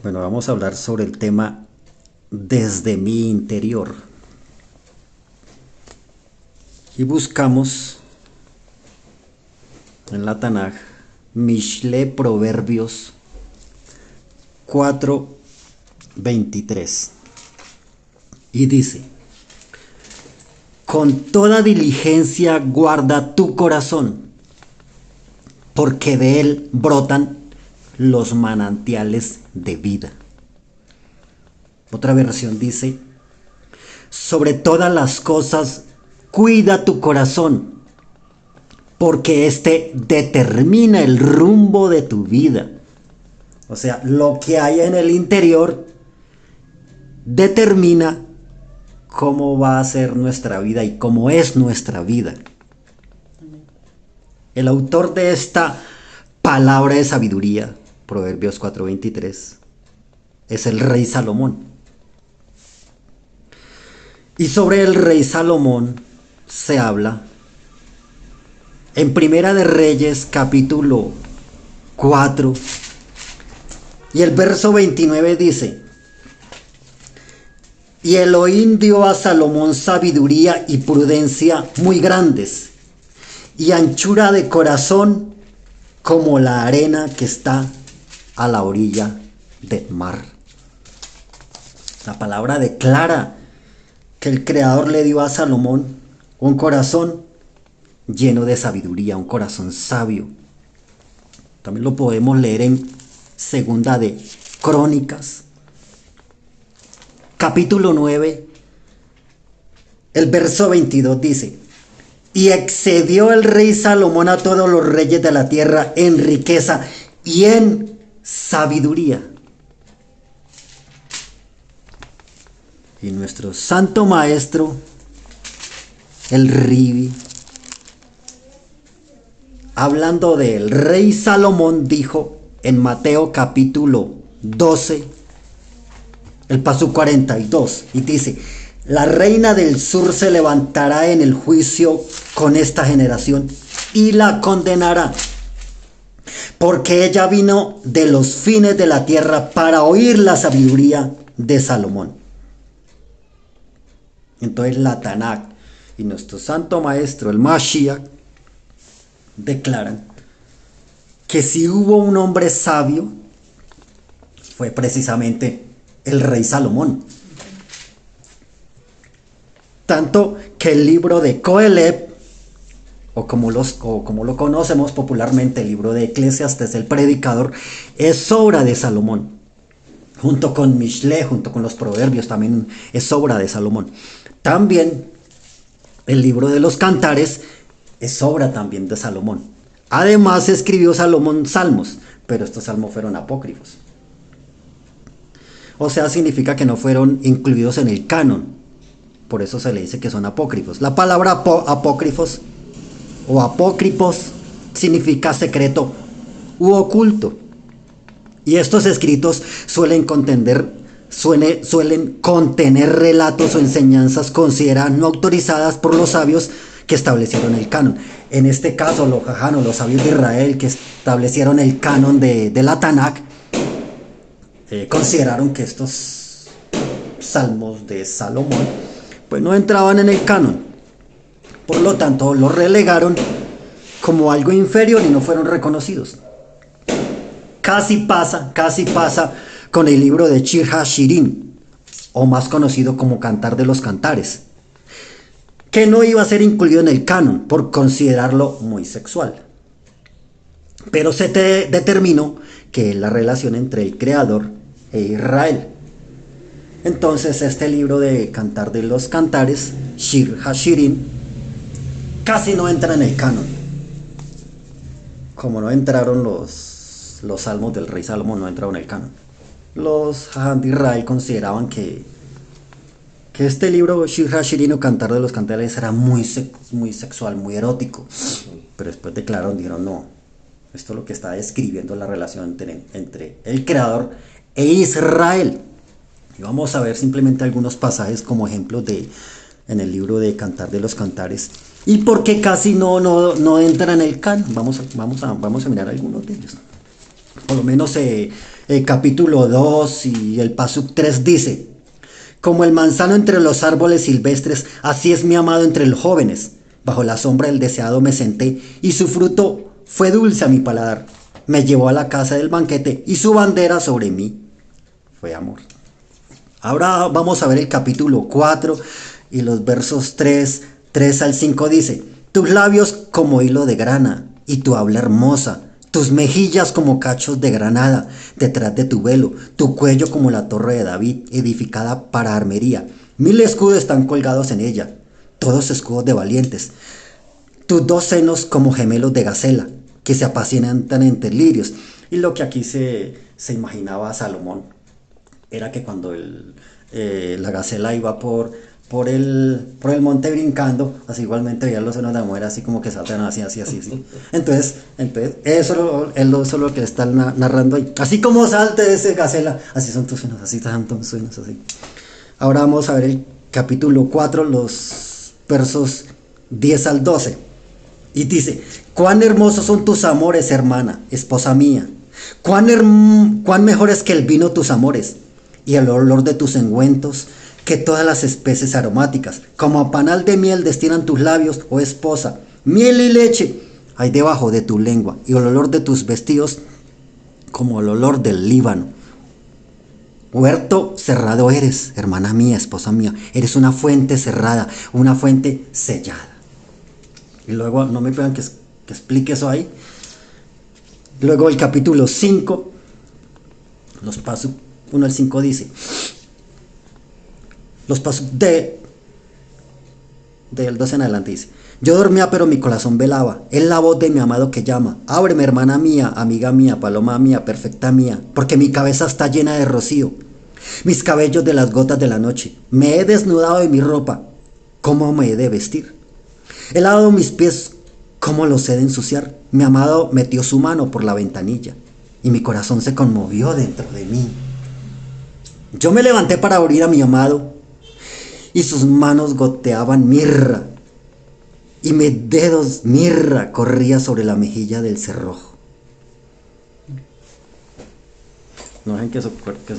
Bueno, vamos a hablar sobre el tema desde mi interior. Y buscamos en la Tanaj, Mishle Proverbios 4:23. Y dice: con toda diligencia guarda tu corazón, porque de él brotan los manantiales de vida. Otra versión dice: sobre todas las cosas cuida tu corazón, porque éste determina el rumbo de tu vida. O sea, lo que hay en el interior determina cómo va a ser nuestra vida y cómo es nuestra vida. El autor de esta palabra de sabiduría, Proverbios 4:23, es el rey Salomón. Y sobre el rey Salomón se habla en Primera de Reyes, capítulo 4, y el verso 29 dice: y Elohim dio a Salomón sabiduría y prudencia muy grandes, y anchura de corazón como la arena que está a la orilla del mar. La palabra declara que el Creador le dio a Salomón un corazón lleno de sabiduría, un corazón sabio. También lo podemos leer en Segunda de Crónicas, capítulo 9, el verso 22 dice: y excedió el rey Salomón a todos los reyes de la tierra en riqueza y en sabiduría. Y nuestro santo maestro, el Rivi, hablando del rey Salomón, dijo en Mateo capítulo 12, el paso 42, y dice: la reina del sur se levantará en el juicio con esta generación y la condenará, porque ella vino de los fines de la tierra para oír la sabiduría de Salomón. Entonces la Tanaj y nuestro santo maestro, el Mashiach, declaran que si hubo un hombre sabio, fue precisamente el rey Salomón. Tanto que el libro de Coeleb, o como lo conocemos popularmente, el libro de Eclesiastes, el predicador, es obra de Salomón. Junto con Mishle, junto con los proverbios, también es obra de Salomón. También el libro de los Cantares es obra también de Salomón. Además escribió Salomón salmos, pero estos salmos fueron apócrifos. O sea, significa que no fueron incluidos en el canon. Por eso se le dice que son apócrifos. La palabra apócrifos o apócrifos significa secreto u oculto. Y estos escritos suelen contener relatos o enseñanzas consideradas no autorizadas por los sabios que establecieron el canon. En este caso, los jajanos, los sabios de Israel que establecieron el canon de la Tanaj, consideraron que estos salmos de Salomón pues no entraban en el canon. Por lo tanto, los relegaron como algo inferior y no fueron reconocidos. Casi pasa con el libro de Shir HaShirim, o más conocido como Cantar de los Cantares, que no iba a ser incluido en el canon por considerarlo muy sexual. Pero se determinó que es la relación entre el Creador e Israel. Entonces este libro de Cantar de los Cantares, Shir HaShirim, casi no entra en el canon. Como no entraron los salmos del rey Salomón, no entraron en el canon. Los Jajam de Israel consideraban que este libro, Shir HaShirim o Cantar de los Cantares, era muy sexual, muy erótico. Pero después dijeron no, esto es lo que está describiendo la relación entre el Creador e Israel. Y vamos a ver simplemente algunos pasajes como ejemplos en el libro de Cantar de los Cantares. Y por qué casi no entra en el canon. Vamos a mirar algunos de ellos. Por lo menos el capítulo 2 y el pasuk 3 dice: como el manzano entre los árboles silvestres, así es mi amado entre los jóvenes. Bajo la sombra del deseado me senté, y su fruto fue dulce a mi paladar. Me llevó a la casa del banquete, y su bandera sobre mí fue amor. Ahora vamos a ver el capítulo 4 y los versos 3 al 5 dice: tus labios como hilo de grana, y tu habla hermosa, tus mejillas como cachos de granada, detrás de tu velo, tu cuello como la torre de David, edificada para armería. 1000 escudos están colgados en ella, todos escudos de valientes. Tus dos senos como gemelos de gacela, que se apacientan entre lirios. Y lo que aquí se imaginaba Salomón era que cuando la gacela iba por el monte brincando, así igualmente veía los senos de la mujer así como que saltan así. Entonces eso es lo que está narrando ahí. Así como salte ese gacela, así son tus senos, así están tus senos, así. Ahora vamos a ver el capítulo 4, los versos 10 al 12. Y dice: cuán hermosos son tus amores, hermana, esposa mía. Cuán mejores que el vino tus amores, y el olor de tus ungüentos que todas las especies aromáticas. Como a panal de miel destilan tus labios, oh esposa. Miel y leche hay debajo de tu lengua, y el olor de tus vestidos como el olor del Líbano. Huerto cerrado eres, hermana mía, esposa mía. Eres una fuente cerrada, una fuente sellada. Y luego, no me pidan que explique eso ahí. Luego el capítulo 5, los pasos 1 al 5 dice: los pasos del 12 en adelante dice: yo dormía pero mi corazón velaba, es la voz de mi amado que llama. Ábreme, hermana mía, amiga mía, paloma mía, perfecta mía, porque mi cabeza está llena de rocío, mis cabellos de las gotas de la noche. Me he desnudado de mi ropa, ¿cómo me he de vestir? He lavado mis pies, ¿cómo los he de ensuciar? Mi amado metió su mano por la ventanilla, y mi corazón se conmovió dentro de mí. Yo me levanté para abrir a mi amado, y sus manos goteaban mirra, y mis dedos mirra corría sobre la mejilla del cerrojo. No dejen que su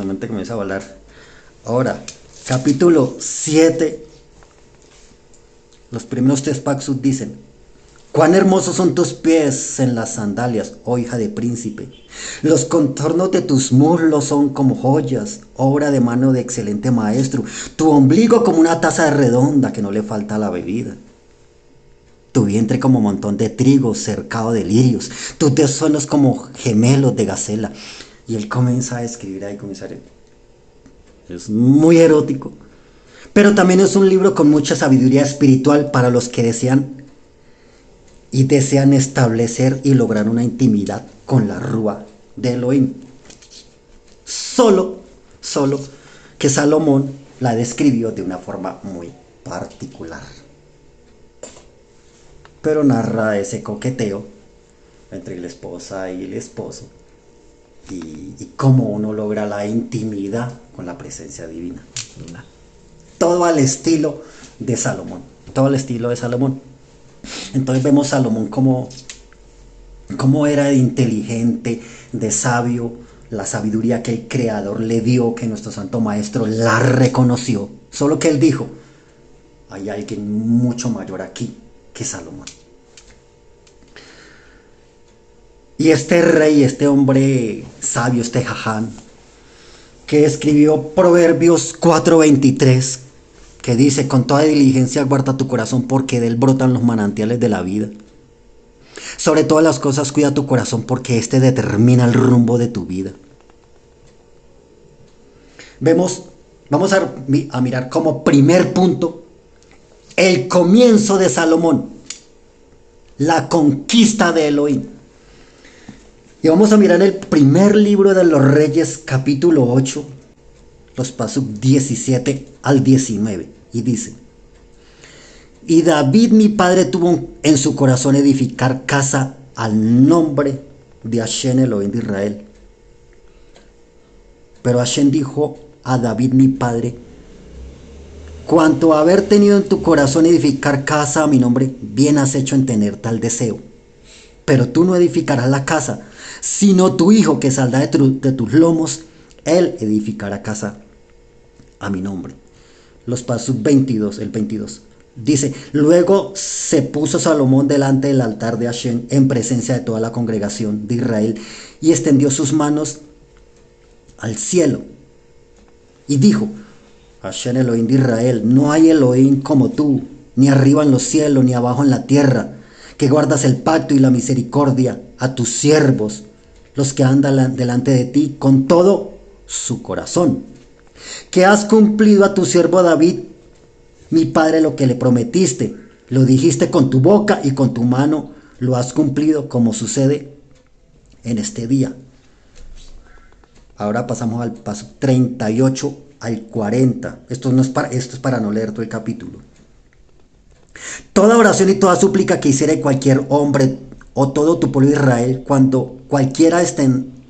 mente comience a volar. Ahora, capítulo 7, los primeros 3 pasos dicen: cuán hermosos son tus pies en las sandalias, oh hija de príncipe. Los contornos de tus muslos son como joyas, obra de mano de excelente maestro. Tu ombligo como una taza redonda que no le falta a la bebida. Tu vientre como montón de trigo cercado de lirios. Tus tesoros como gemelos de gacela. Y él comienza a escribir ahí, es muy erótico. Pero también es un libro con mucha sabiduría espiritual para los que desean establecer y lograr una intimidad con la Rúa de Elohim. Solo que Salomón la describió de una forma muy particular. Pero narra ese coqueteo entre la esposa y el esposo, y cómo uno logra la intimidad con la presencia divina. Todo al estilo de Salomón. Entonces vemos a Salomón como era de inteligente, de sabio, la sabiduría que el Creador le dio, que nuestro Santo Maestro la reconoció. Solo que él dijo: hay alguien mucho mayor aquí que Salomón. Y este rey, este hombre sabio, este jaján, que escribió Proverbios 4:23, que dice: con toda diligencia guarda tu corazón, porque de él brotan los manantiales de la vida. Sobre todas las cosas cuida tu corazón, porque este determina el rumbo de tu vida. Vamos a mirar como primer punto el comienzo de Salomón, la conquista de Elohim. Y vamos a mirar el primer libro de los Reyes, capítulo 8, los pasos 17 al 19. Y dice: y David mi padre tuvo en su corazón edificar casa al nombre de Hashem Elohim de Israel. Pero Hashem dijo a David mi padre: cuanto a haber tenido en tu corazón edificar casa a mi nombre, bien has hecho en tener tal deseo. Pero tú no edificarás la casa, sino tu hijo que saldrá de tus lomos, él edificará casa a mi nombre. Los pasos 22, el 22. Dice, luego se puso Salomón delante del altar de Hashem en presencia de toda la congregación de Israel y extendió sus manos al cielo y dijo, Hashem Elohim de Israel, no hay Elohim como tú, ni arriba en los cielos, ni abajo en la tierra, que guardas el pacto y la misericordia a tus siervos, los que andan delante de ti con todo su corazón, que has cumplido a tu siervo David, mi padre, lo que le prometiste, lo dijiste con tu boca y con tu mano lo has cumplido, como sucede en este día. Ahora pasamos al paso 38 al 40. Esto es para no leer todo el capítulo. Toda oración y toda súplica que hiciera cualquier hombre o todo tu pueblo Israel, cuando cualquiera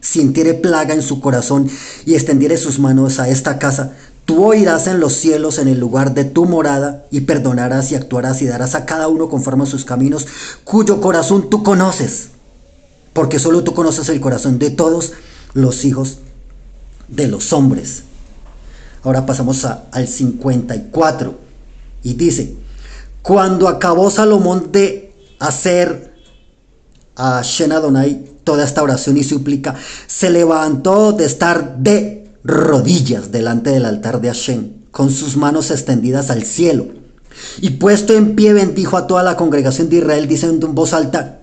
sintiere plaga en su corazón y extendiere sus manos a esta casa, tú oirás en los cielos en el lugar de tu morada y perdonarás y actuarás y darás a cada uno conforme a sus caminos, cuyo corazón tú conoces, porque solo tú conoces el corazón de todos los hijos de los hombres. Ahora pasamos al 54 y dice, cuando acabó Salomón de hacer a Hashem Adonai toda esta oración y súplica, se levantó de estar de rodillas delante del altar de Hashem, con sus manos extendidas al cielo, y puesto en pie bendijo a toda la congregación de Israel, diciendo en voz alta,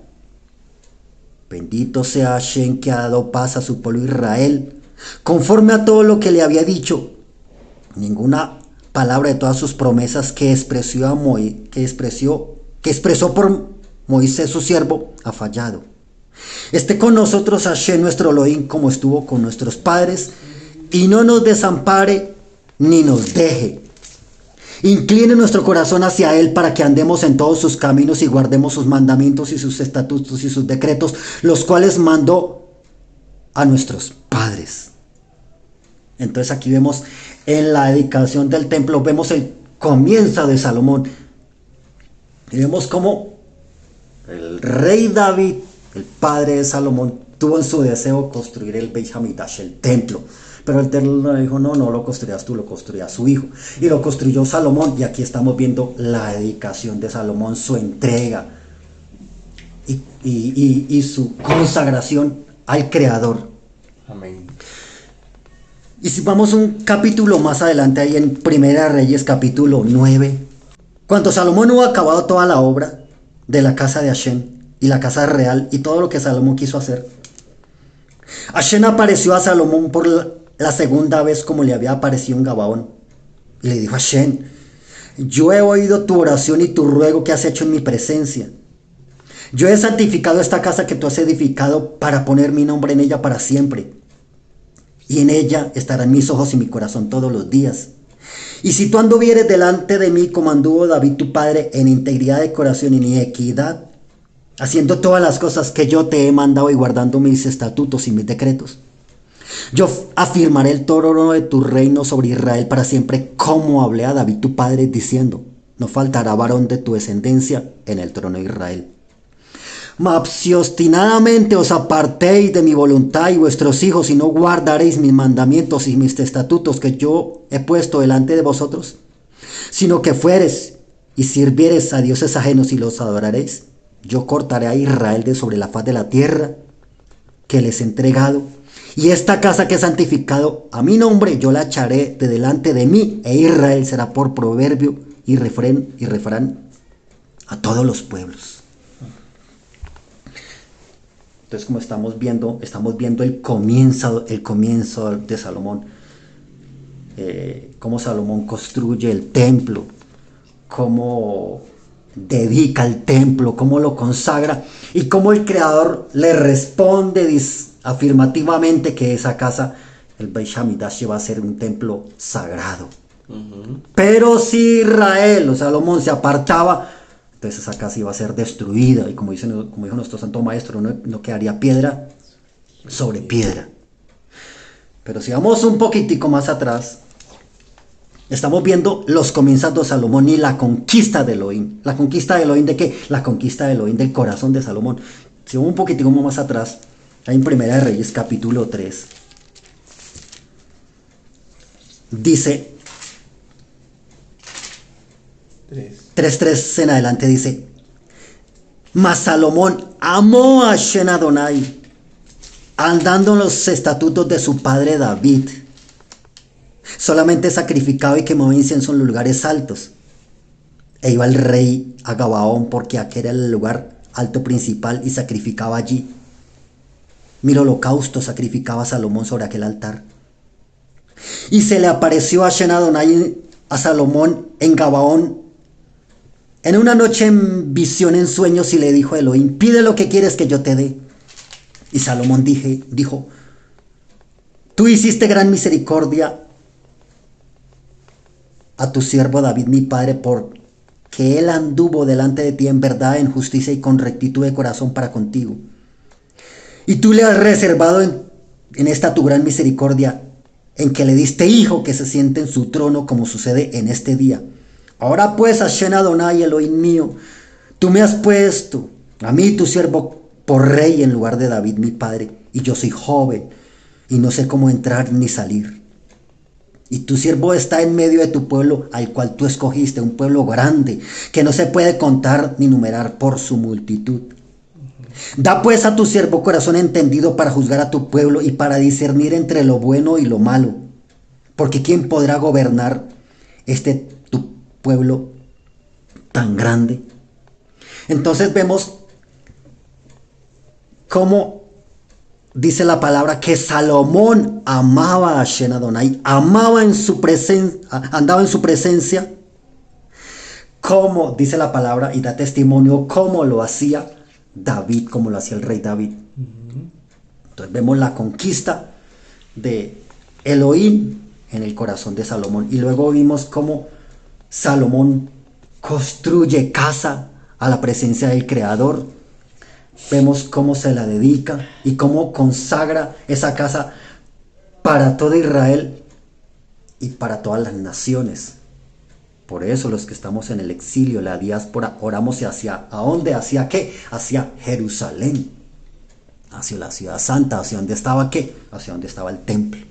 bendito sea Hashem que ha dado paz a su pueblo Israel, conforme a todo lo que le había dicho. Ninguna palabra de todas sus promesas que expresó por Moisés su siervo ha fallado. Esté con nosotros Hashem nuestro Elohim como estuvo con nuestros padres, y no nos desampare ni nos deje. Incline nuestro corazón hacia Él para que andemos en todos sus caminos y guardemos sus mandamientos y sus estatutos y sus decretos, los cuales mandó a nuestros padres. Entonces aquí vemos en la dedicación del templo, vemos el comienzo de Salomón. Y vemos cómo el rey David, el padre de Salomón, tuvo en su deseo construir el Beit Hamidash, el templo. Pero el Eterno le dijo, no lo construyas tú, lo construía su hijo. Y lo construyó Salomón, y aquí estamos viendo la dedicación de Salomón, su entrega y su consagración al Creador. Amén. Y si vamos un capítulo más adelante, ahí en Primera Reyes, capítulo 9, cuando Salomón hubo acabado toda la obra de la casa de Hashem y la casa real y todo lo que Salomón quiso hacer, Hashem apareció a Salomón por la segunda vez como le había aparecido en Gabaón. Y le dijo a Hashem, yo he oído tu oración y tu ruego que has hecho en mi presencia. Yo he santificado esta casa que tú has edificado para poner mi nombre en ella para siempre. Y en ella estarán mis ojos y mi corazón todos los días. Y si tú anduvieres delante de mí como anduvo David tu padre en integridad de corazón y en equidad, haciendo todas las cosas que yo te he mandado y guardando mis estatutos y mis decretos, yo afirmaré el trono de tu reino sobre Israel para siempre, como hablé a David tu padre, diciendo, no faltará varón de tu descendencia en el trono de Israel. Mas si obstinadamente os apartéis de mi voluntad y vuestros hijos y no guardaréis mis mandamientos y mis estatutos que yo he puesto delante de vosotros, sino que fueres y sirvieres a dioses ajenos y los adoraréis, yo cortaré a Israel de sobre la faz de la tierra que les he entregado, y esta casa que he santificado a mi nombre yo la echaré de delante de mí, e Israel será por proverbio y refrán a todos los pueblos. Entonces, como estamos viendo el comienzo de Salomón, cómo Salomón construye el templo, cómo dedica el templo, cómo lo consagra y cómo el Creador le responde afirmativamente que esa casa, el Beit Hamidash, va a ser un templo sagrado. Pero si Israel o Salomón se apartaba, entonces esa casa iba a ser destruida, y como dijo nuestro santo maestro, no quedaría piedra sobre piedra. Pero si vamos un poquitico más atrás, estamos viendo los comienzos de Salomón y la conquista de Elohim. ¿La conquista de Elohim de qué? La conquista de Elohim del corazón de Salomón. Si vamos un poquitico más atrás, Ahí en Primera de Reyes capítulo 3. Dice 3:3 en adelante dice: Mas Salomón amó a Shen Adonai, andando en los estatutos de su padre David. Solamente sacrificaba y quemaba incienso en los lugares altos. E iba el rey a Gabaón, porque aquel era el lugar alto principal, y sacrificaba allí. Mil holocaustos sacrificaba Salomón sobre aquel altar. Y se le apareció a Shen Adonai, a Salomón, en Gabaón, en una noche en visión, en sueños, y le dijo a Elohim: pide lo que quieres que yo te dé. Y Salomón dijo: tú hiciste gran misericordia a tu siervo David mi padre, porque él anduvo delante de ti en verdad, en justicia y con rectitud de corazón para contigo. Y tú le has reservado en esta tu gran misericordia, en que le diste hijo que se siente en su trono, como sucede en este día. Ahora pues, Hashem Adonai, Elohim mío, tú me has puesto a mí, tu siervo, por rey en lugar de David mi padre, y yo soy joven y no sé cómo entrar ni salir. Y tu siervo está en medio de tu pueblo, al cual tú escogiste, un pueblo grande, que no se puede contar ni numerar por su multitud. Da pues a tu siervo corazón entendido para juzgar a tu pueblo y para discernir entre lo bueno y lo malo. Porque ¿quién podrá gobernar tu pueblo tan grande? Entonces vemos cómo dice la palabra que Salomón amaba a Shen Adonai, amaba en su presencia, andaba en su presencia, como dice la palabra y da testimonio cómo lo hacía David, como lo hacía el rey David. Entonces vemos la conquista de Elohim en el corazón de Salomón, y luego vimos cómo Salomón construye casa a la presencia del Creador. Vemos cómo se la dedica y cómo consagra esa casa para todo Israel y para todas las naciones. Por eso los que estamos en el exilio, la diáspora, oramos hacia ¿a dónde? ¿Hacia qué? Hacia Jerusalén, hacia la ciudad santa, hacia donde estaba ¿qué? Hacia donde estaba el templo.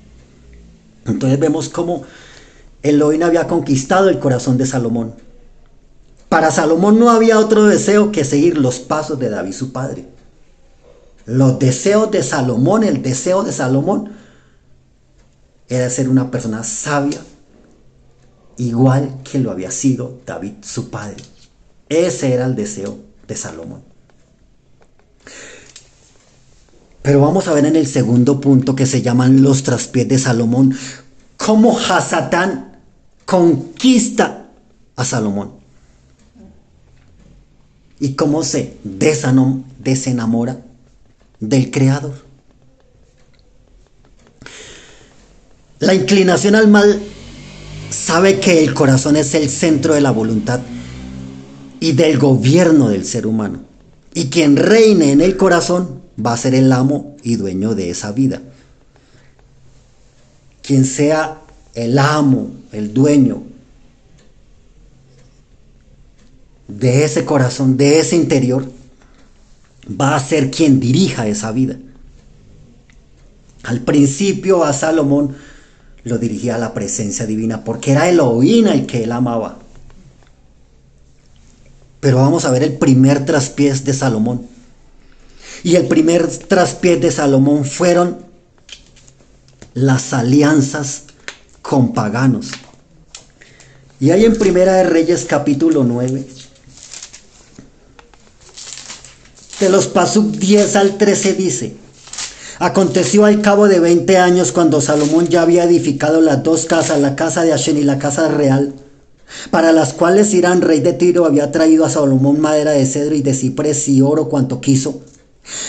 Entonces vemos cómo Elohim había conquistado el corazón de Salomón. Para Salomón no había otro deseo que seguir los pasos de David su padre. Los deseos de Salomón, el deseo de Salomón era ser una persona sabia, igual que lo había sido David su padre. Ese era el deseo de Salomón. Pero vamos a ver en el segundo punto, que se llaman los traspiés de Salomón, cómo Hasatán conquista a Salomón y cómo se desenamora del Creador. La inclinación al mal sabe que el corazón es el centro de la voluntad y del gobierno del ser humano, y quien reine en el corazón va a ser el amo y dueño de esa vida. Quien sea el amo, el dueño de ese corazón, de ese interior, va a ser quien dirija esa vida. Al principio a Salomón lo dirigía a la presencia divina, porque era Elohim el que él amaba. Pero vamos a ver el primer traspiés de Salomón. Y el primer traspiés de Salomón fueron las alianzas con paganos. Y hay en Primera de Reyes capítulo 9, de los pasuk 10 al 13 dice: aconteció al cabo de 20 años, cuando Salomón ya había edificado las dos casas, la casa de Hashem y la casa real, para las cuales Hirán, rey de Tiro, había traído a Salomón madera de cedro y de ciprés y oro cuanto quiso,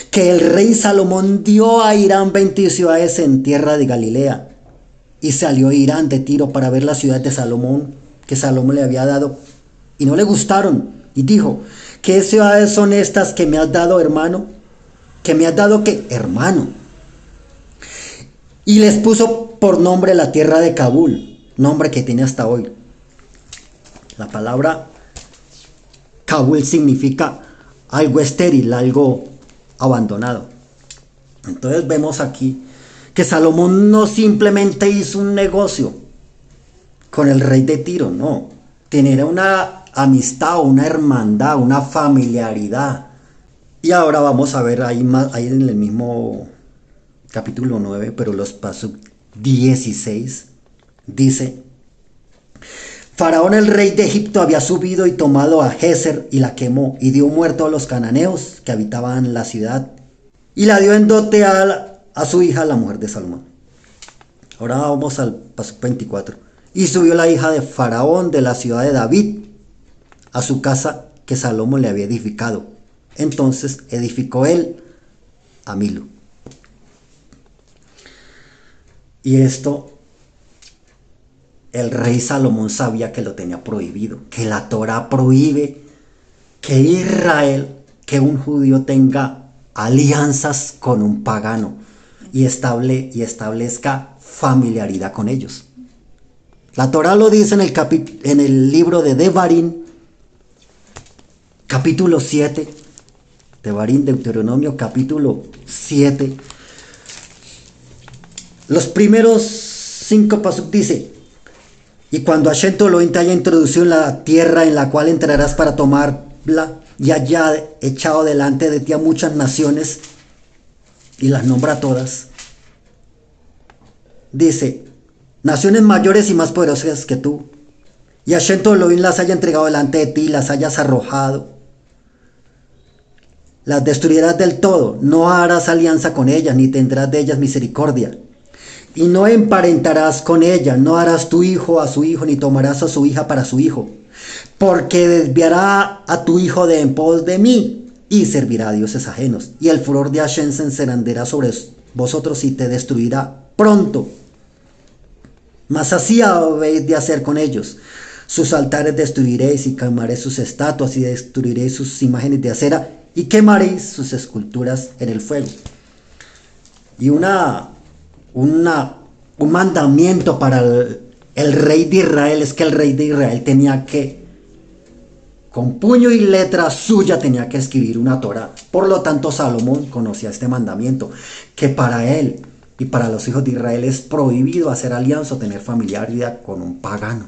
que el rey Salomón dio a Hirán 20 ciudades en tierra de Galilea. Y salió Hirán de Tiro para ver las ciudades de Salomón, que Salomón le había dado, y no le gustaron, y dijo: ¿qué ciudades son estas que me has dado, hermano? ¿Que me has dado qué, hermano? Y les puso por nombre la tierra de Kabul, nombre que tiene hasta hoy. La palabra Kabul significa algo estéril, algo abandonado. Entonces vemos aquí que Salomón no simplemente hizo un negocio con el rey de Tiro, no. Tenía una amistad, una hermandad, una familiaridad. Y ahora vamos a ver ahí, más, ahí en el mismo capítulo 9, pero los pasos 16, dice: Faraón el rey de Egipto había subido y tomado a Geser y la quemó y dio muerto a los cananeos que habitaban la ciudad y la dio en dote a su hija, la mujer de Salomón. Ahora vamos al paso 24. Y subió la hija de Faraón de la ciudad de David a su casa que Salomón le había edificado. Entonces edificó él a Milo. Y esto el rey Salomón sabía que lo tenía prohibido, que la Torá prohíbe que Israel, que un judío tenga alianzas con un pagano y establezca familiaridad con ellos. La Torá lo dice en el libro de Devarim, capítulo 7, Devarim, Deuteronomio, capítulo 7. Los primeros 5 pasos dice: y cuando Hashem tu Elohim te haya introducido en la tierra en la cual entrarás para tomarla, y haya echado delante de ti a muchas naciones, y las nombra todas, dice: naciones mayores y más poderosas que tú, y Hashem tu Elohim las haya entregado delante de ti, las hayas arrojado, las destruirás del todo, no harás alianza con ellas, ni tendrás de ellas misericordia. Y no emparentarás con ella, no harás tu hijo a su hijo, ni tomarás a su hija para su hijo, porque desviará a tu hijo de en pos de mí, y servirá a dioses ajenos. Y el furor de Hashem se encenderá sobre vosotros y te destruirá pronto. Mas así habéis de hacer con ellos. Sus altares destruiréis y quemaréis sus estatuas y destruiréis sus imágenes de acera y quemaréis sus esculturas en el fuego. Y un mandamiento para el rey de Israel es que el rey de Israel tenía que, con puño y letra suya, tenía que escribir una Torá. Por lo tanto, Salomón conocía este mandamiento, que para él y para los hijos de Israel es prohibido hacer alianza o tener familiaridad con un pagano.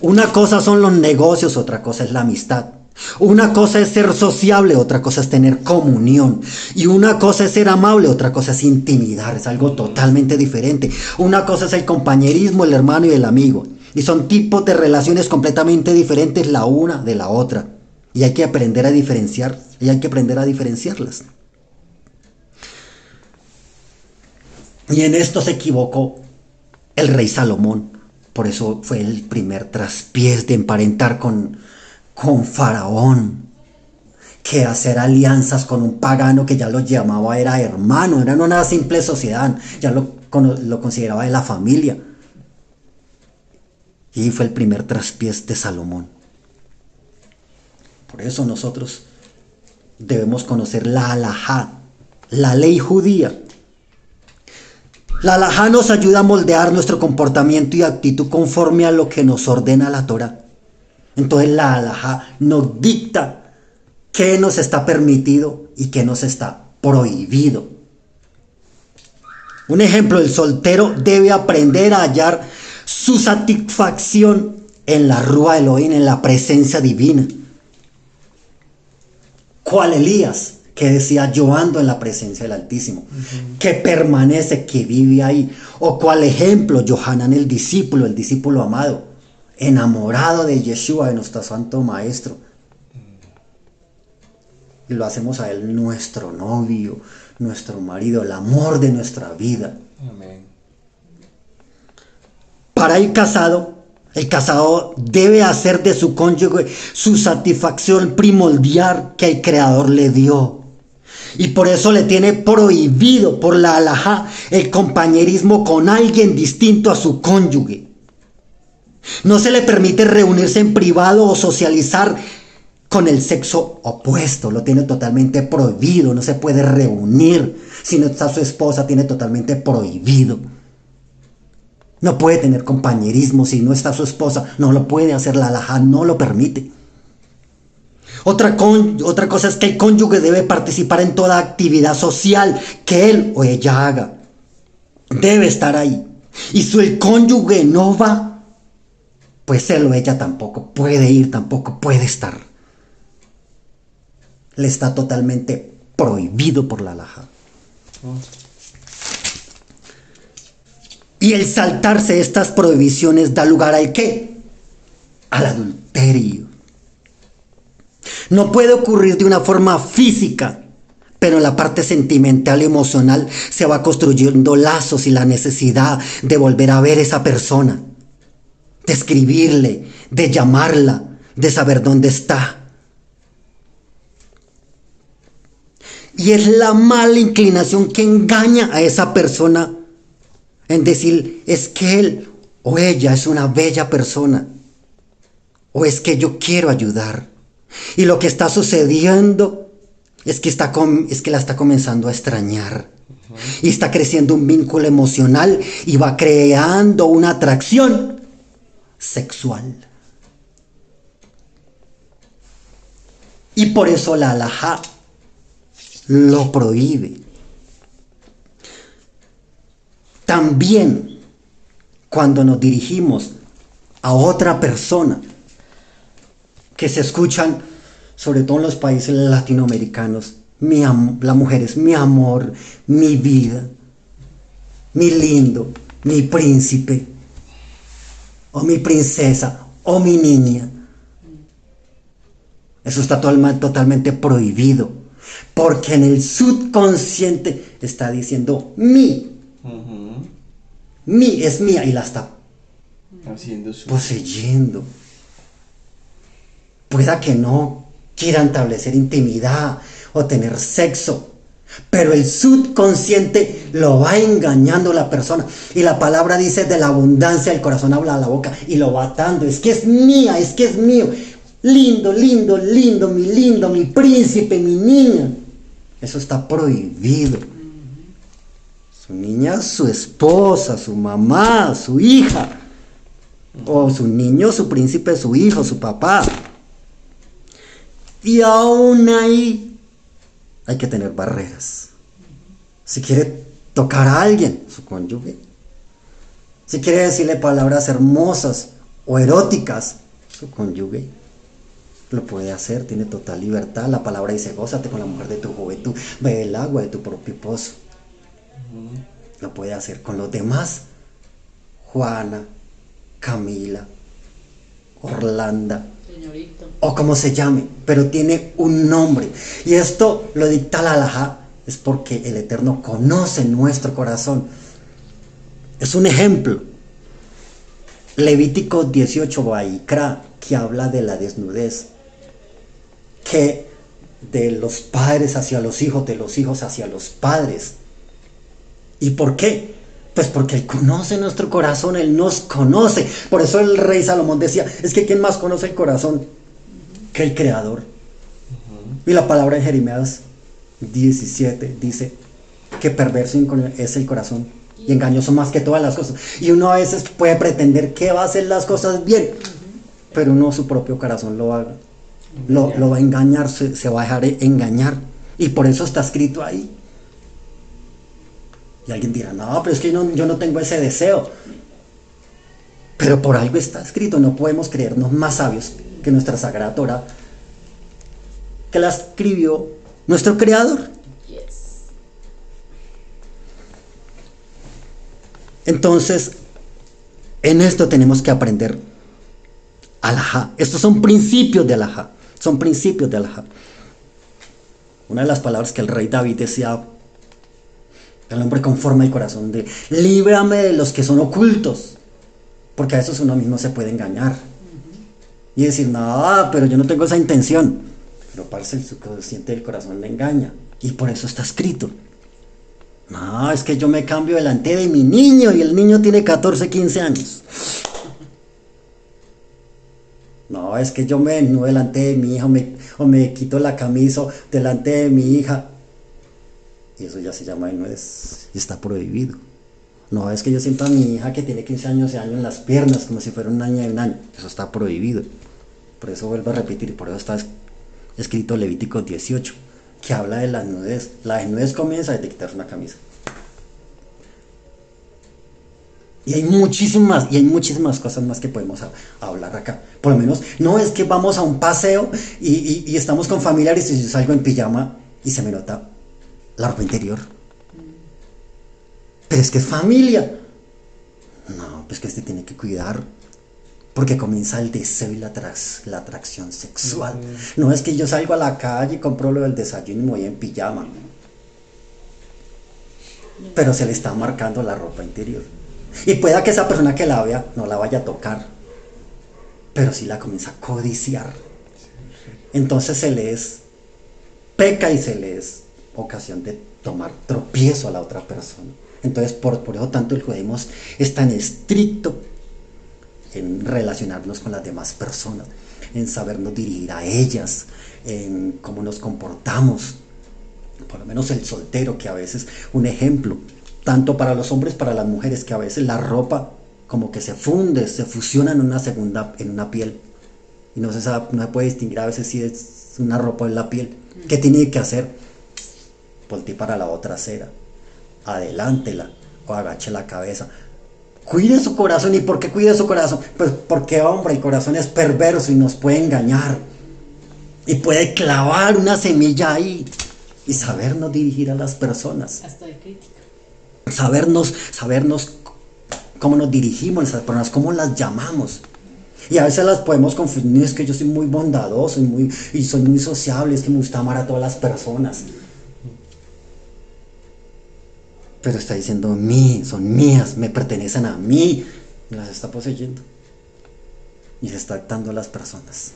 Una cosa son los negocios, otra cosa es la amistad. Una cosa es ser sociable, otra cosa es tener comunión. Y una cosa es ser amable, otra cosa es intimidar. Es algo totalmente diferente. Una cosa es el compañerismo, el hermano y el amigo. Y son tipos de relaciones completamente diferentes la una de la otra. Y hay que aprender a diferenciar, y hay que aprender a diferenciarlas. Y en esto se equivocó el rey Salomón. Por eso fue el primer traspiés de emparentar con Faraón, que hacer alianzas con un pagano que ya lo llamaba era hermano, era no una simple sociedad, ya lo consideraba de la familia. Y fue el primer traspiés de Salomón. Por eso nosotros debemos conocer la halajá, la ley judía. La halajá nos ayuda a moldear nuestro comportamiento y actitud conforme a lo que nos ordena la Torá. Entonces la halajá nos dicta qué nos está permitido y qué nos está prohibido. Un ejemplo: el soltero debe aprender a hallar su satisfacción en la Rúa Elohim, en la presencia divina. ¿Cuál Elías? Que decía: yo ando en la presencia del Altísimo, que permanece, que vive ahí. O cuál ejemplo: Yohanan el discípulo amado, enamorado de Yeshua, de nuestro santo maestro. Y lo hacemos a él nuestro novio, nuestro marido, el amor de nuestra vida. Amén. Para el casado debe hacer de su cónyuge su satisfacción primordial que el Creador le dio. Y por eso le tiene prohibido por la halajá el compañerismo con alguien distinto a su cónyuge. No se le permite reunirse en privado o socializar con el sexo opuesto. Lo tiene totalmente prohibido. No se puede reunir si no está su esposa. Tiene totalmente prohibido. No puede tener compañerismo si no está su esposa. No lo puede hacer, la halajá no lo permite. Otra cosa es que el cónyuge debe participar en toda actividad social que él o ella haga. Debe estar ahí. Y si el cónyuge no va, pues él o ella tampoco puede ir, tampoco puede estar. Le está totalmente prohibido por la halajá. Y el saltarse estas prohibiciones da lugar ¿al qué? Al adulterio. No puede ocurrir de una forma física, pero en la parte sentimental y emocional se va construyendo lazos y la necesidad de volver a ver a esa persona, de escribirle, de llamarla, de saber dónde está. Y es la mala inclinación que engaña a esa persona en decir, es que él o ella es una bella persona, o es que yo quiero ayudar. Y lo que está sucediendo es que la está comenzando a extrañar. Y está creciendo un vínculo emocional y va creando una atracción sexual. Y por eso la halajá lo prohíbe. También cuando nos dirigimos a otra persona, que se escuchan, sobre todo en los países latinoamericanos, la mujer es mi amor, mi vida, mi lindo, mi príncipe, o mi princesa, o mi niña. Eso está totalmente prohibido, porque en el subconsciente está diciendo mi es mía, y la está poseyendo. Pueda que no quiera establecer intimidad o tener sexo, pero el subconsciente lo va engañando a la persona. Y la palabra dice, de la abundancia del corazón habla la boca, y lo va atando. Es que es mía, es que es mío. Lindo, lindo, lindo, mi príncipe, mi niña. Eso está prohibido. Su niña, su esposa, su mamá, su hija. O su niño, su príncipe, su hijo, su papá. Y aún ahí hay que tener barreras. Si quiere tocar a alguien, su cónyuge, si quiere decirle palabras hermosas o eróticas, su cónyuge, lo puede hacer, tiene total libertad. La palabra dice, gózate con la mujer de tu juventud, bebe el agua de tu propio pozo. Lo puede hacer con los demás. Juana, Camila, Orlanda, señorito, o como se llame, pero tiene un nombre. Y esto lo dicta la halajá, es porque el Eterno conoce nuestro corazón. Es un ejemplo. Levítico 18, Vaikra, que habla de la desnudez, que de los padres hacia los hijos, de los hijos hacia los padres. ¿Y por qué? Pues porque Él conoce nuestro corazón, Él nos conoce. Por eso el rey Salomón decía, es que ¿quién más conoce el corazón que el Creador? Y la palabra en Jeremías 17 dice que perverso es el corazón y engañoso más que todas las cosas. Y uno a veces puede pretender que va a hacer las cosas bien, pero no, su propio corazón lo va a engañar, se va a dejar engañar. Y por eso está escrito ahí. Y alguien dirá, no, pero es que yo no tengo ese deseo. Pero por algo está escrito. No podemos creernos más sabios que nuestra Sagrada Torah, que la escribió nuestro Creador. yes. Entonces, en esto tenemos que aprender halajá. Estos son principios de halajá. Son principios de halajá. Una de las palabras que el rey David decía, el hombre conforma el corazón de líbrame de los que son ocultos, porque a esos uno mismo se puede engañar y decir, no, pero yo no tengo esa intención, pero parce, el subconsciente del corazón le engaña, y por eso está escrito. No, es que yo me cambio delante de mi niño y el niño tiene 14, 15 años. No, es que yo me desnudo delante de mi hija o me quito la camisa delante de mi hija. Y eso ya se llama desnudez y está prohibido. No, es que yo siento a mi hija que tiene 15 años y años en las piernas como si fuera un año de un año. Eso está prohibido. Por eso vuelvo a repetir, por eso está escrito Levítico 18, que habla de la desnudez. La desnudez comienza desde quitarse una camisa. Y hay muchísimas cosas más que podemos hablar acá. Por lo menos, no es que vamos a un paseo y estamos con familiares y yo salgo en pijama y se me nota la ropa interior. Pero es que es familia. No, pues que este tiene que cuidar. Porque comienza el deseo y la atracción sexual. No es que yo salgo a la calle y compro lo del desayuno y me voy en pijama. Pero se le está marcando la ropa interior. Y pueda que esa persona que la vea no la vaya a tocar, pero sí la comienza a codiciar. Entonces se le es peca y se le es ocasión de tomar tropiezo a la otra persona. Entonces por eso tanto el judaísmo es tan estricto en relacionarnos con las demás personas, en sabernos dirigir a ellas, en cómo nos comportamos. Por lo menos el soltero, que a veces, un ejemplo, tanto para los hombres, para las mujeres, que a veces la ropa como que se funde, se fusiona en una piel, y no se puede distinguir a veces si es una ropa en la piel. ¿Qué tiene que hacer? Voltee para la otra acera, adelántela o agache la cabeza. Cuide su corazón. ¿Y por qué cuide su corazón? Pues porque, hombre, el corazón es perverso y nos puede engañar y puede clavar una semilla ahí. Y sabernos dirigir a las personas. Hasta de crítica. Sabernos cómo nos dirigimos a esas personas, cómo las llamamos. Y a veces las podemos confundir, es que yo soy muy bondadoso y soy muy sociable, es que me gusta amar a todas las personas. Pero está diciendo son mías, me pertenecen a mí. Las está poseyendo. Y se está dando a las personas.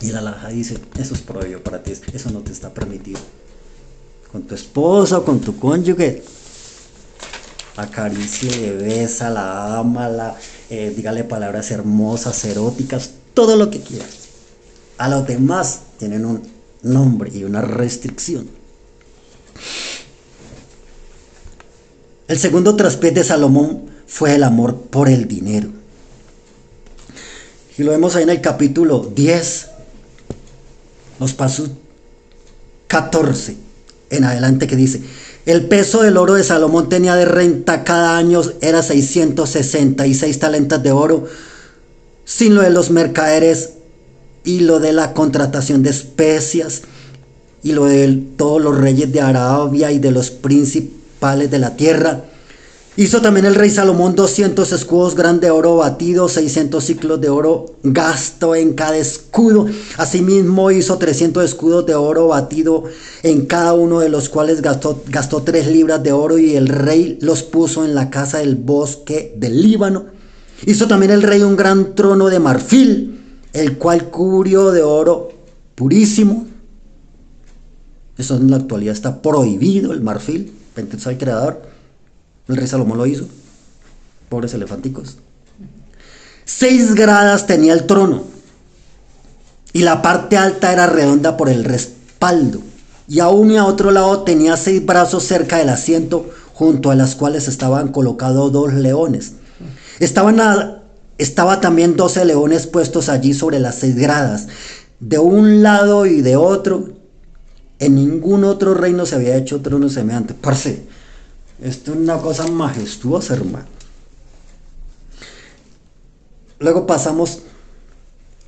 Y la alhaja dice, eso es prohibido para ti, eso no te está permitido. Con tu esposa o con tu cónyuge, acaríciele, bésala, ámala, dígale palabras hermosas, eróticas, todo lo que quieras. A los demás tienen un nombre y una restricción. El segundo traspiés de Salomón fue el amor por el dinero. Y lo vemos ahí en el capítulo 10, los pasos 14 en adelante, que dice: el peso del oro de Salomón tenía de renta cada año era 666 talentas de oro, sin lo de los mercaderes y lo de la contratación de especias y lo de todos los reyes de Arabia y de los principales de la tierra. Hizo también el rey Salomón 200 escudos grandes de oro batido, 600 ciclos de oro gasto en cada escudo. Asimismo hizo 300 escudos de oro batido, en cada uno de los cuales gastó 3 libras de oro, y el rey los puso en la casa del bosque del Líbano. Hizo también el rey un gran trono de marfil, el cual cubrió de oro purísimo. Eso en la actualidad está prohibido, el marfil, bendito al creador. El rey Salomón lo hizo. Pobres elefanticos. 6 gradas tenía el trono, y la parte alta era redonda por el respaldo, y a uno y a otro lado tenía 6 brazos cerca del asiento, junto a las cuales estaban colocados 2 leones. Estaba también 12 leones puestos allí sobre las 6 gradas, de un lado y de otro. En ningún otro reino se había hecho trono semejante. Parce, esto es una cosa majestuosa, hermano. Luego pasamos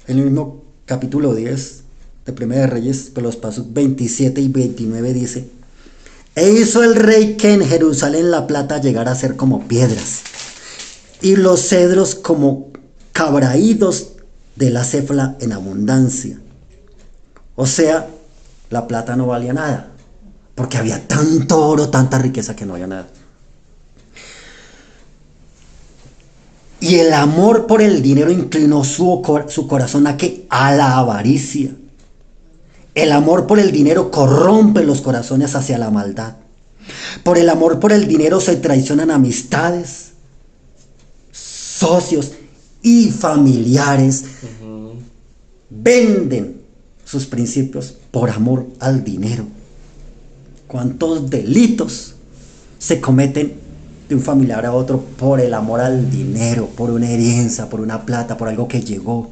en el mismo capítulo 10 de Primera de Reyes, pero los pasos 27 y 29 dice: e hizo el rey que en Jerusalén la plata llegara a ser como piedras, y los cedros como cabraídos de la cefla en abundancia. O sea, la plata no valía nada, porque había tanto oro, tanta riqueza, que no había nada. Y el amor por el dinero inclinó su corazón ¿a qué? A la avaricia. El amor por el dinero corrompe los corazones hacia la maldad. Por el amor por el dinero se traicionan amistades, socios y familiares. Venden sus principios por amor al dinero. ¿Cuántos delitos se cometen de un familiar a otro por el amor al dinero, por una herencia, por una plata, por algo que llegó?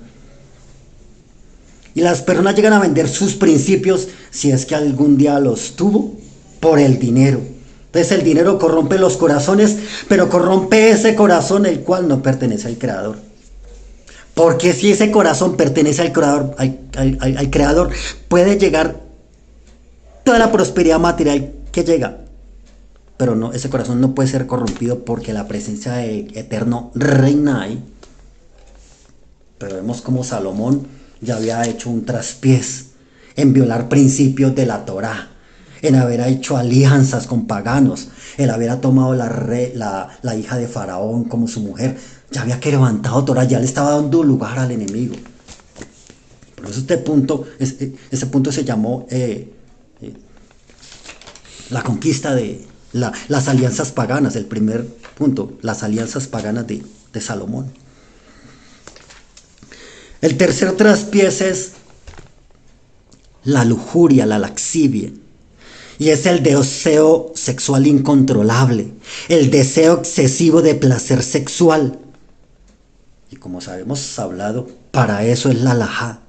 Y las personas llegan a vender sus principios, si es que algún día los tuvo, por el dinero. Entonces el dinero corrompe los corazones, pero corrompe ese corazón el cual no pertenece al Creador. Porque si ese corazón pertenece al Creador, al Creador, puede llegar toda la prosperidad material que llega. Pero no, ese corazón no puede ser corrompido porque la presencia del Eterno reina ahí. Pero vemos como Salomón ya había hecho un traspiés en violar principios de la Torá, en haber hecho alianzas con paganos, el haber tomado la hija de Faraón como su mujer. Ya había levantado Torá, ya le estaba dando lugar al enemigo. Por eso ese punto se llamó la conquista de las alianzas paganas. El primer punto, las alianzas paganas de Salomón. El tercer traspiés es la lujuria, la laxivia. Y es el deseo sexual incontrolable, el deseo excesivo de placer sexual. Y como sabemos hablado, para eso es la halajá.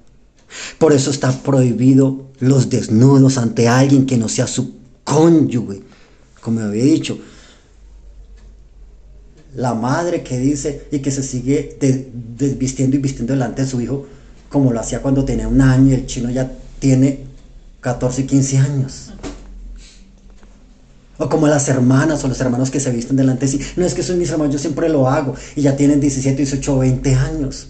Por eso está prohibido los desnudos ante alguien que no sea su cónyuge. Como había dicho, la madre que dice y que se sigue desvistiendo y vistiendo delante de su hijo, como lo hacía cuando tenía 1 año y el chino ya tiene 14 y 15 años. O como las hermanas o los hermanos que se visten delante de sí. No, es que son mis hermanos, yo siempre lo hago. Y ya tienen 17, 18, 20 años.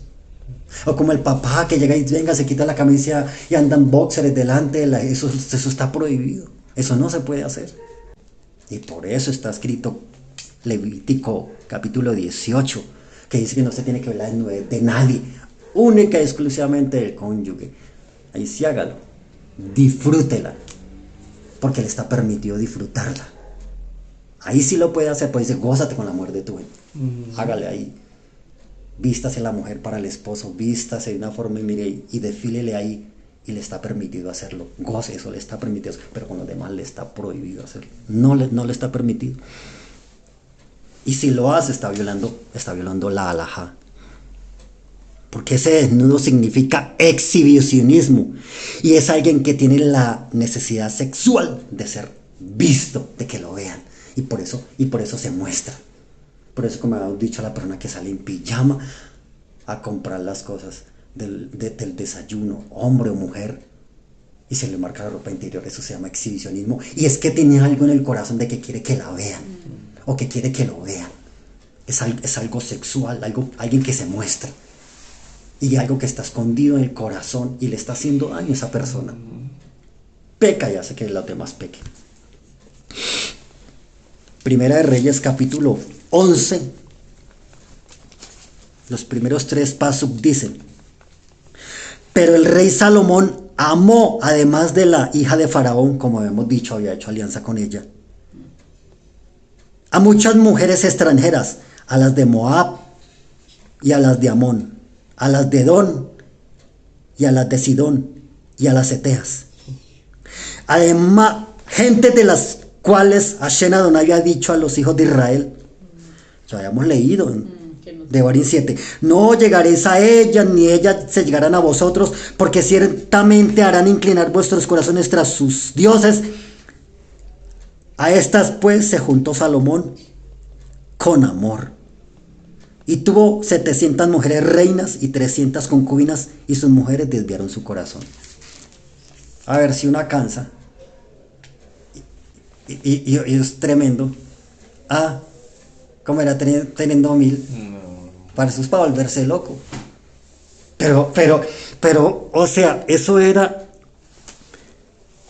O como el papá que llega y venga, se quita la camisa y andan boxers delante de eso está prohibido. Eso no se puede hacer. Y por eso está escrito Levítico capítulo 18, que dice que no se tiene que hablar de nadie, única y exclusivamente del cónyuge. Ahí sí hágalo. Disfrútela. Porque le está permitido disfrutarla. Ahí sí lo puede hacer, pues dice, gózate con la mujer de tu hijo. Hágale ahí. Vístase la mujer para el esposo, vístase de una forma y mire y desfílele ahí. Y le está permitido hacerlo. Goce, eso le está permitido. Pero con los demás le está prohibido hacerlo. No le está permitido. Y si lo hace, está violando la halajá. Porque ese desnudo significa exhibicionismo. Y es alguien que tiene la necesidad sexual de ser visto, de que lo vean. Y por eso se muestra. Por eso, como habíamos dicho, la persona que sale en pijama a comprar las cosas del desayuno, hombre o mujer, y se le marca la ropa interior, eso se llama exhibicionismo. Y es que tiene algo en el corazón de que quiere que la vean, o que quiere que lo vean. Es algo sexual, alguien que se muestra. Y algo que está escondido en el corazón y le está haciendo daño a esa persona. Peca y hace que los demás pequen. Primera de Reyes capítulo 11. Los primeros 3 pasuk dicen: pero el rey Salomón amó, además de la hija de Faraón, como hemos dicho, había hecho alianza con ella, a muchas mujeres extranjeras, a las de Moab y a las de Amón, a las de Edom y a las de Sidón y a las eteas. Además, gente de las cuales Hashem Adonai había dicho a los hijos de Israel, lo habíamos leído en Devarim 7, no llegaréis a ellas, ni ellas se llegarán a vosotros, porque ciertamente harán inclinar vuestros corazones tras sus dioses. A estas pues se juntó Salomón con amor, y tuvo 700 mujeres reinas y 300 concubinas, y sus mujeres desviaron su corazón. A ver si una cansa, y es tremendo. ¿Cómo era teniendo 1000? Para eso es para volverse loco. Pero, o sea, eso era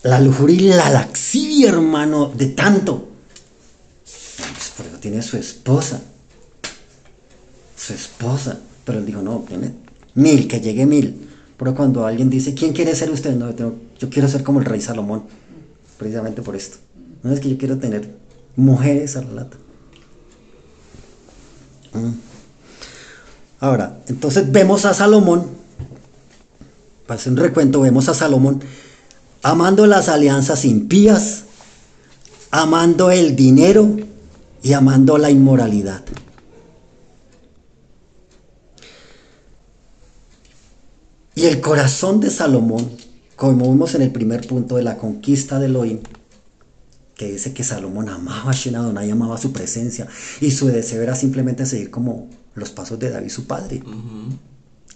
la lujuria y la laxivia, hermano, de tanto. Pues por eso tiene su esposa. Pero él dijo, no, tiene 1000, que llegue 1000. Pero cuando alguien dice, ¿quién quiere ser usted? No, yo quiero ser como el rey Salomón. Precisamente por esto. No es que yo quiero tener mujeres a la lata. Ahora, entonces vemos a Salomón, para hacer un recuento, vemos a Salomón amando las alianzas impías, amando el dinero y amando la inmoralidad. Y Y el corazón de Salomón, como vimos en el primer punto de la conquista de Elohim, que dice que Salomón amaba a Shem Adonai, amaba su presencia, y su deseo era simplemente seguir como los pasos de David su padre.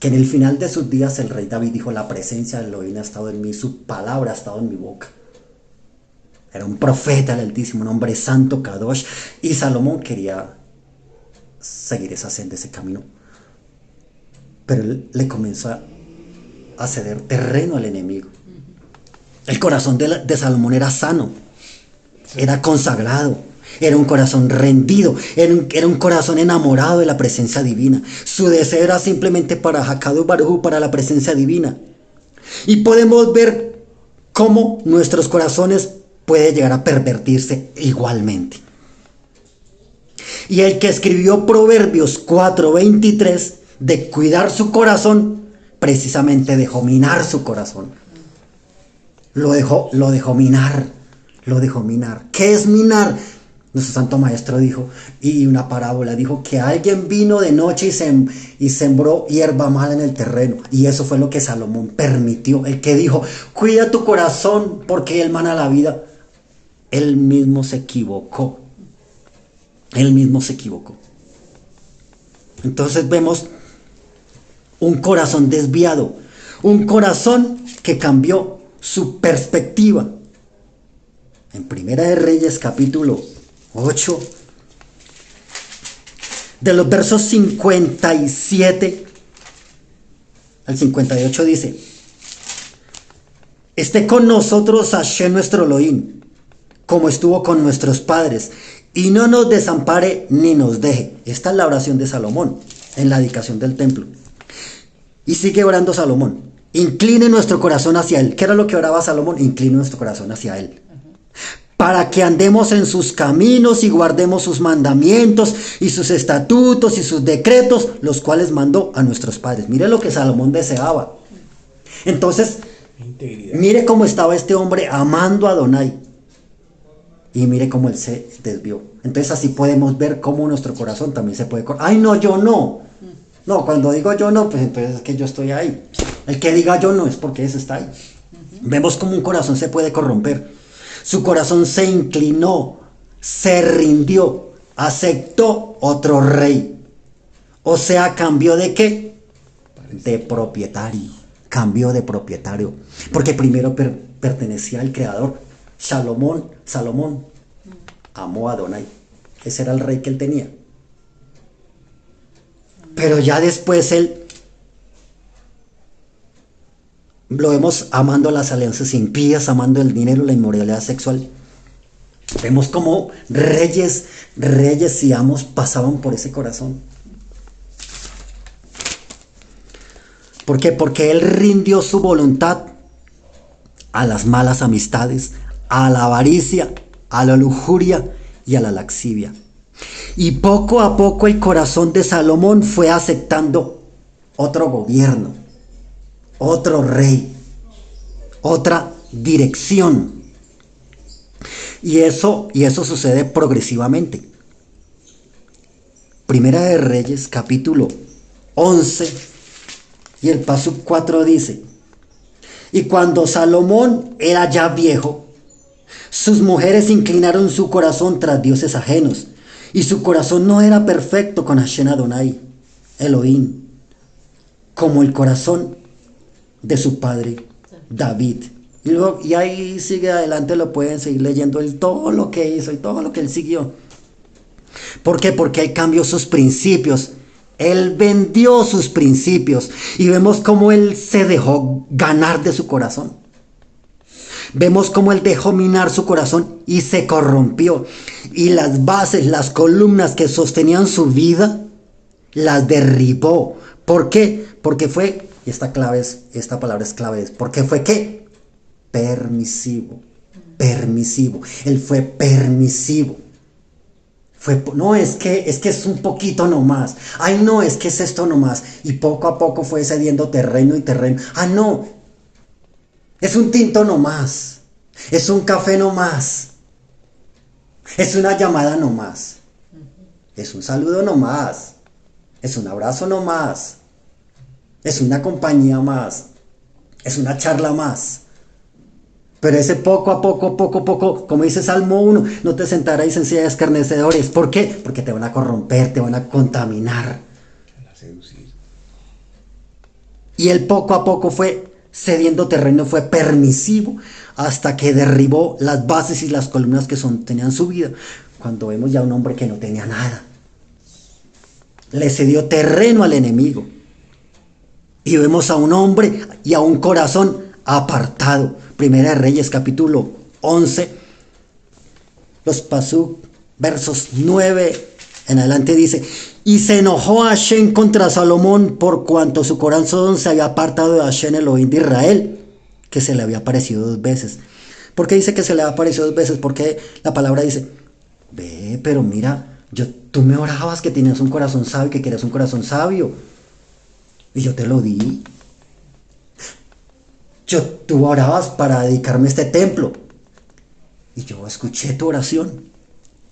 Que en el final de sus días el rey David dijo: la presencia de Elohim ha estado en mí, su palabra ha estado en mi boca. Era un profeta del Altísimo, un hombre santo, Kadosh, y Salomón quería seguir esa senda, ese camino. Pero él le comenzó a ceder terreno al enemigo. El corazón de Salomón era sano, era consagrado, era un corazón rendido, era un corazón enamorado de la presencia divina. Su deseo era simplemente para Hakadosh Baruj Hu, para la presencia divina. Y podemos ver cómo nuestros corazones pueden llegar a pervertirse igualmente. Y el que escribió Proverbios 4:23, de cuidar su corazón, precisamente dejó minar su corazón. Lo dejó minar. ¿Qué es minar? Nuestro santo maestro dijo, y una parábola, dijo que alguien vino de noche y sembró hierba mala en el terreno. Y eso fue lo que Salomón permitió. El que dijo: cuida tu corazón porque él mana la vida. Él mismo se equivocó. Entonces vemos un corazón desviado, un corazón que cambió su perspectiva. En Primera de Reyes capítulo 8, de los versos 57 al 58 dice: esté con nosotros Hashem nuestro Elohim, como estuvo con nuestros padres, y no nos desampare ni nos deje. Esta es la oración de Salomón en la dedicación del templo. Y sigue orando Salomón: incline nuestro corazón hacia él. ¿Qué era lo que oraba Salomón? Incline nuestro corazón hacia él, para que andemos en sus caminos y guardemos sus mandamientos y sus estatutos y sus decretos, los cuales mandó a nuestros padres. Mire lo que Salomón deseaba. Entonces, mire cómo estaba este hombre amando a Adonai, y mire cómo él se desvió. Entonces así podemos ver cómo nuestro corazón también se puede... ¡Ay, no, yo no! No, cuando digo yo no, pues entonces es que yo estoy ahí. El que diga yo no es porque ese está ahí. Vemos cómo un corazón se puede corromper. Su corazón se inclinó, se rindió, aceptó otro rey. O sea, cambió de ¿qué? De propietario. Cambió de propietario. Porque primero pertenecía al Creador. Salomón amó a Adonai. Ese era el rey que él tenía. Pero ya después él lo vemos amando las alianzas impías, amando el dinero, la inmoralidad sexual. Vemos como reyes y amos pasaban por ese corazón. ¿Por qué? Porque él rindió su voluntad a las malas amistades, a la avaricia, a la lujuria y a la laxivia. Y poco a poco el corazón de Salomón fue aceptando otro gobierno, otro rey, otra dirección. Y eso sucede progresivamente. Primera de Reyes, capítulo 11, y el paso 4 dice: y cuando Salomón era ya viejo, sus mujeres inclinaron su corazón tras dioses ajenos, y su corazón no era perfecto con Hashem Adonai, Elohim, como el corazón de su padre David. Y ahí sigue adelante, lo pueden seguir leyendo, todo lo que hizo y todo lo que él siguió. ¿Por qué? Porque él cambió sus principios. Él vendió sus principios. Y vemos cómo él se dejó ganar de su corazón. Vemos cómo él dejó minar su corazón y se corrompió. Y las bases, las columnas que sostenían su vida, las derribó. ¿Por qué? Porque fue, y esta palabra es clave, porque fue ¿qué? Permisivo. Él fue permisivo. No, es que es un poquito nomás. Ay, no, es que es esto nomás. Y poco a poco fue cediendo terreno y terreno. Ah, no. Es un tinto nomás. Es un café nomás. Es una llamada nomás. Es un saludo nomás. Es un abrazo nomás. Es una compañía más. Es una charla más. Pero ese poco a poco, como dice Salmo 1, no te sentarás en silla de escarnecedores. ¿Por qué? Porque te van a corromper, te van a contaminar. Y el poco a poco fue cediendo terreno, fue permisivo, hasta que derribó las bases y las columnas que sostenían su vida. Cuando vemos ya un hombre que no tenía nada, le cedió terreno al enemigo. Y vemos a un hombre y a un corazón apartado. Primera de Reyes, capítulo 11, los pasuk, versos 9 en adelante dice: y se enojó Hashem contra Salomón por cuanto su corazón se había apartado de Hashem Elohim de Israel, que se le había aparecido 2 veces. ¿Por qué dice que se le había aparecido 2 veces? Porque la palabra dice: ve, pero mira, tú me orabas que tenías un corazón sabio, que querías un corazón sabio, y yo te lo di. Tú orabas para dedicarme a este templo, y yo escuché tu oración.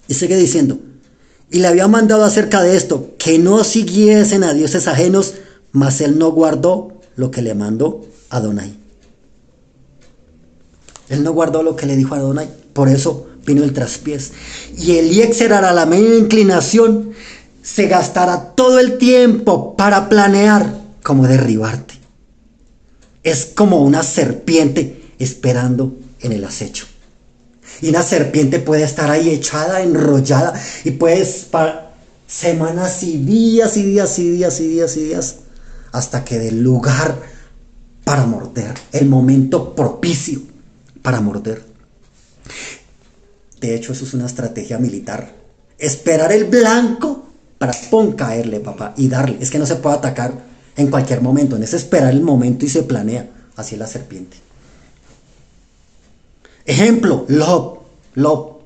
Y sigue diciendo: y le había mandado acerca de esto, que no siguiesen a dioses ajenos, mas él no guardó lo que le mandó Adonai. Él no guardó lo que le dijo a Adonai, por eso vino el traspiés. Y Eliezer, a la media inclinación, se gastará todo el tiempo para planear cómo derribarte. Es como una serpiente esperando en el acecho. Y una serpiente puede estar ahí echada, enrollada, y puedes semanas y días y días y días y días y días, hasta que dé lugar para morder, el momento propicio para morder. De hecho, eso es una estrategia militar. Esperar el blanco para caerle, papá, y darle. Es que no se puede atacar en cualquier momento, es esperar el momento y se planea. Así es la serpiente. Ejemplo, Lot.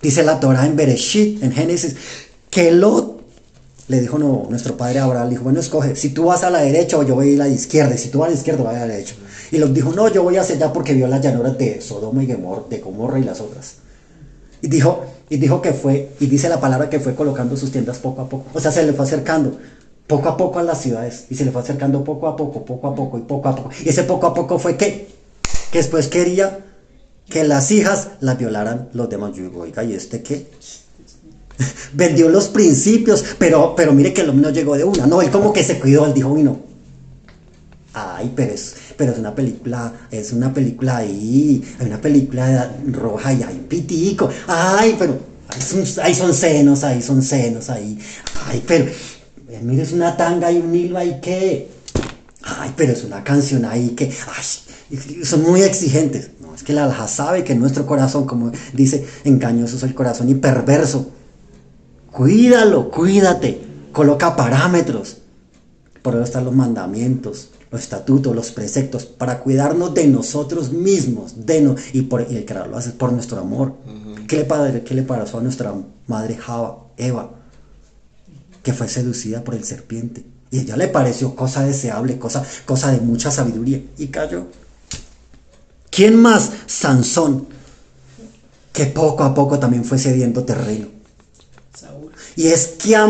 Dice la Torah en Bereshit, en Génesis, que Lot le dijo, no, nuestro padre Abraham, dijo: bueno, escoge, si tú vas a la derecha o yo voy a ir a la izquierda, y si tú vas a la izquierda, voy a la derecha. Y Lot dijo: no, yo voy hacia allá, porque vio las llanuras de Sodoma y de Gomorra y las otras. Y dijo que fue, y dice la palabra que fue colocando sus tiendas poco a poco. O sea, se le fue acercando poco a poco a las ciudades, y se le fue acercando poco a poco, y poco a poco. Y ese poco a poco fue que después quería que las hijas las violaran los demás. Yo digo: oiga, ¿y este qué? Vendió los principios, pero mire que el hombre no llegó de una. No, él como que se cuidó, él dijo: uy, no. Ay, pero es una película ahí, hay una película roja y hay pitico. Ay, pero ahí son senos, Ay, pero mire, es una tanga y un hilo ahí que... Ay, pero es una canción ahí que... Ay, son muy exigentes. No, es que la alja sabe que nuestro corazón, como dice, engañoso es el corazón y perverso. Cuídalo, cuídate, coloca parámetros. Por eso están los mandamientos, los estatutos, los preceptos, para cuidarnos de nosotros mismos, y el que lo hace por nuestro amor. Uh-huh. ¿Qué le pasó a nuestra madre Eva? Que fue seducida por el serpiente, y a ella le pareció cosa deseable, cosa de mucha sabiduría, y cayó. ¿Quién más? Sansón, que poco a poco también fue cediendo terreno. Saúl. Y es que a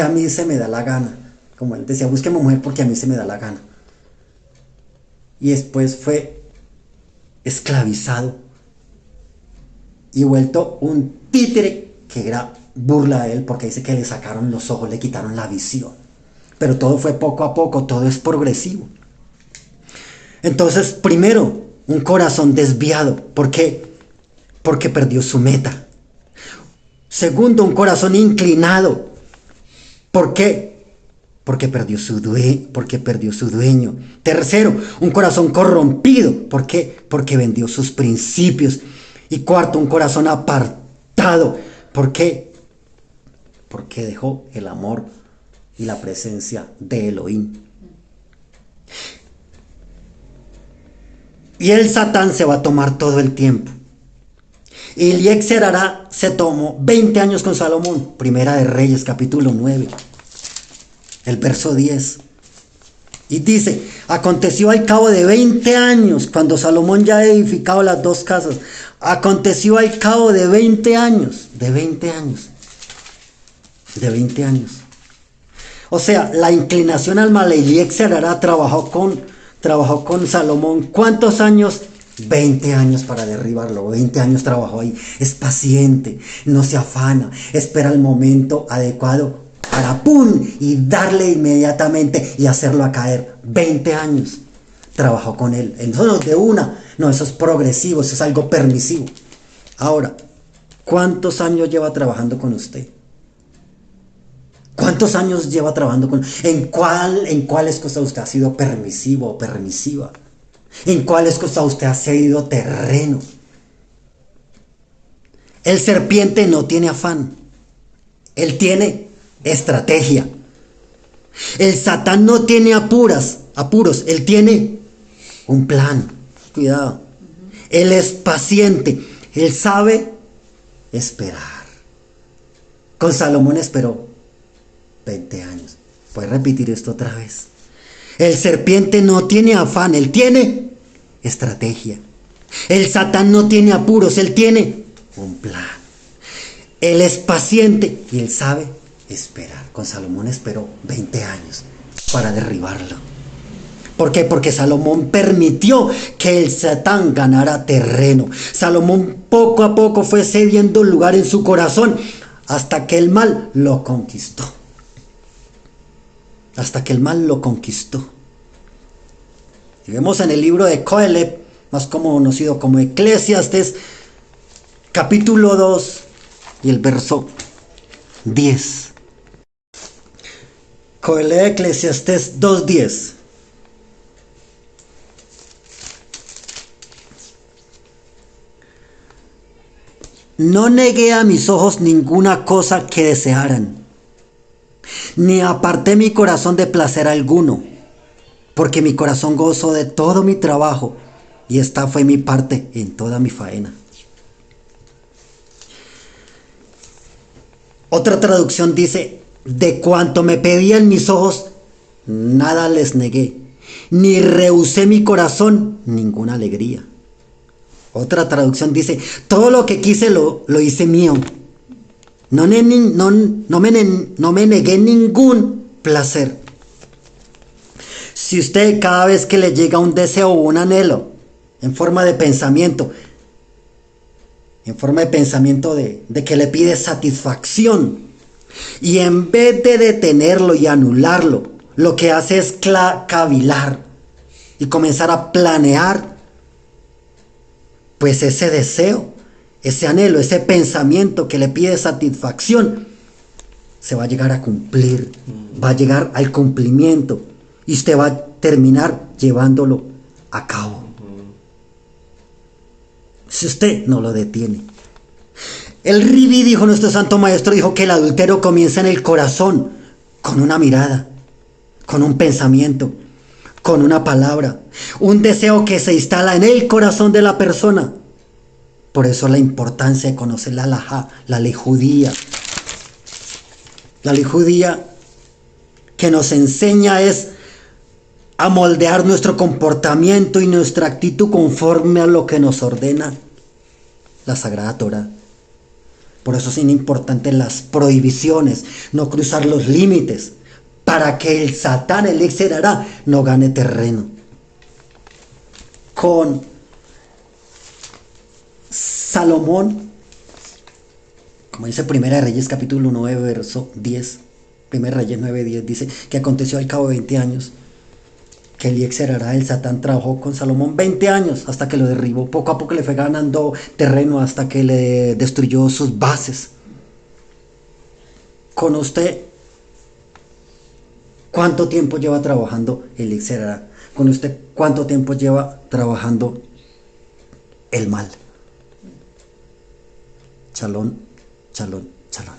mí se me da la gana. Como él decía: búsqueme mujer porque a mí se me da la gana. Y después fue esclavizado y vuelto un títere, que era burla de él, porque dice que le sacaron los ojos, le quitaron la visión. Pero todo fue poco a poco, todo es progresivo. Entonces, primero, un corazón desviado. ¿Por qué? Porque perdió su meta. Segundo, un corazón inclinado. ¿Por qué? Porque perdió su dueño. Tercero, un corazón corrompido. ¿Por qué? Porque vendió sus principios. Y cuarto, un corazón apartado. ¿Por qué? Porque dejó el amor y la presencia de Elohim. Y el Satán se va a tomar todo el tiempo. Y Eliezer se tomó 20 años con Salomón. Primera de Reyes, capítulo 9. El verso 10. Y dice: aconteció al cabo de 20 años, cuando Salomón ya ha edificado las 2 casas. Aconteció al cabo de 20 años. De 20 años. O sea, la inclinación al mal. Eliezer trabajó trabajó con Salomón. ¿Cuántos años? 20 años para derribarlo. 20 años trabajó ahí. Es paciente, no se afana, espera el momento adecuado para ¡pum! Y darle inmediatamente y hacerlo a caer. 20 años trabajó con él. Eso no es de una, no, eso es progresivo, eso es algo permisivo. Ahora, ¿cuántos años lleva trabajando con usted? ¿Cuántos años lleva trabajando con? ¿En cuáles cosas usted ha sido permisivo o permisiva? ¿En cuáles cosas usted ha cedido terreno? El serpiente no tiene afán. Él tiene estrategia. El Satán no tiene apuros. Él tiene un plan. Cuidado. Él es paciente. Él sabe esperar. Con Salomón esperó 20 años. Voy a repetir esto otra vez. El serpiente no tiene afán, él tiene estrategia. El Satán no tiene apuros, él tiene un plan. Él es paciente y él sabe esperar. Con Salomón esperó 20 años para derribarlo. ¿Por qué? Porque Salomón permitió que el Satán ganara terreno. Salomón poco a poco fue cediendo lugar en su corazón hasta que el mal lo conquistó. Hasta que el mal lo conquistó. Y vemos en el libro de Coelet, más conocido como Eclesiastes, capítulo 2 y el verso 10. Coelet, Eclesiastes 2:10. No negué a mis ojos ninguna cosa que desearan, ni aparté mi corazón de placer alguno, porque mi corazón gozó de todo mi trabajo, y esta fue mi parte en toda mi faena. Otra traducción dice, de cuanto me pedían mis ojos, nada les negué, ni rehusé mi corazón ninguna alegría. Otra traducción dice, todo lo que quise lo hice mío. No me negué ningún placer. Si usted cada vez que le llega un deseo o un anhelo en forma de pensamiento, de que le pide satisfacción, y en vez de detenerlo y anularlo, lo que hace es cavilar y comenzar a planear, pues ese deseo, ese anhelo, ese pensamiento que le pide satisfacción, se va a llegar a cumplir, va a llegar al cumplimiento y usted va a terminar llevándolo a cabo. Si usted no lo detiene. El Ribi dijo, nuestro santo maestro dijo que el adulterio comienza en el corazón, con una mirada, con un pensamiento, con una palabra, un deseo que se instala en el corazón de la persona. Por eso la importancia de conocer la halajá, la ley judía. La ley judía que nos enseña es a moldear nuestro comportamiento y nuestra actitud conforme a lo que nos ordena la Sagrada Torá. Por eso son importantes las prohibiciones, no cruzar los límites, para que el Satán, el Yetzer Hará, no gane terreno. Con Salomón, como dice Primera Reyes capítulo 9 verso 10, Primera Reyes 9:10 dice que aconteció al cabo de 20 años que el Yetzer Hará, el Satán, trabajó con Salomón 20 años hasta que lo derribó. Poco a poco le fue ganando terreno hasta que le destruyó sus bases. Con usted, ¿cuánto tiempo lleva trabajando el Yetzer Hará? Con usted, ¿cuánto tiempo lleva trabajando el mal? Shalom, shalom, shalom.